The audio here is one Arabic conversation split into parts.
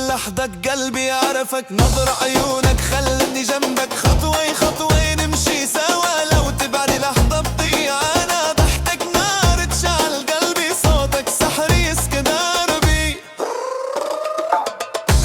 لحظك قلبي عرفك، نظر عيونك خلتني جنبك، خطوة خطوة نمشي سوا، لو تبعد لحظة بضيع أنا، ضحكك نار تشعل قلبي، صوتك سحر يسكن دربي.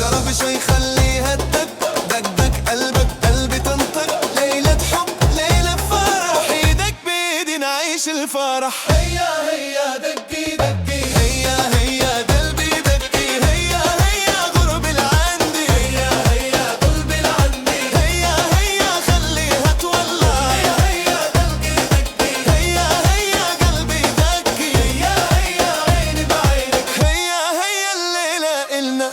قرب شوي خليها تدق دق دق قلبك قلبي تنطق، ليلة حب ليلة فرح، ايدك بيدي نعيش الفرح. هيا هيا دقي دقي، هيا هيا قلبي دقي، هيا هيا غرب العندي، هيا هيا قلبي العندي، هيا هيا خليها تولع، هيا هيا دقي دقي، هيا هيا قلبي دقي، هيا هيا عيني بعينك، هيا هيا الليلة إلنا.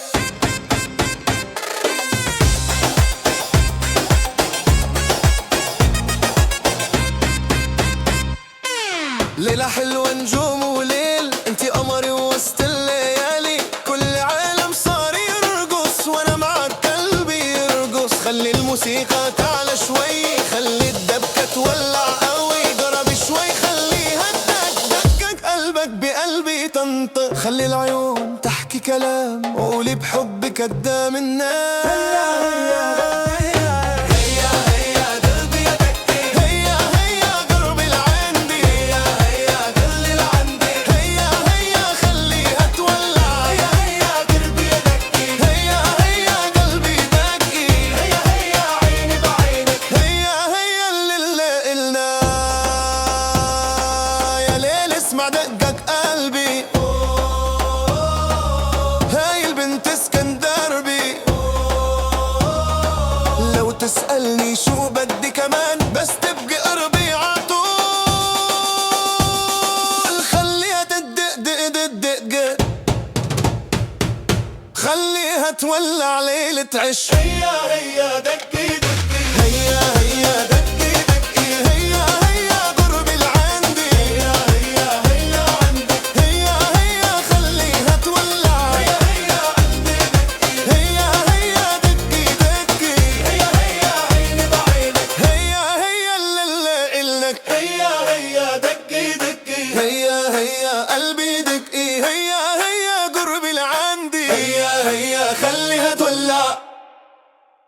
ليلة حلوة نجوم وليل، انتي قمري وسط الليالي، كل عالم صار يرقص وانا معك قلبي يرقص، خلي الموسيقى تعلى شوي، خلي الدبكة تولع قوي، قرب شوي خليها تدق دقك قلبك بقلبي تنطق، خلي العيون تحكي كلام وقولي بحبك قدام الناس. اسمع دقك قلبي، هاي البنت اسكن دربي، لو تسألني شو بدي كمان بس تبقي قربي عطول، خليها تدق دق دق دق، خليها تولع ليلة عش. هيا هيا دقي دقي، هيا هيا دقي دقي، هيا هيا قربي العندي، هيا هيا هيا عندك، هيا هيا خليها تولع، هيا هيا عندي دقي، هيا هيا دقي دقي، هيا هيا عيني بعينك، هيا هيا الليلة إلك، هيا هيا دقي دقي، هيا هيا قلبي دقي، هيا هيا قربي لعندي، هيا هيا خليها تولع.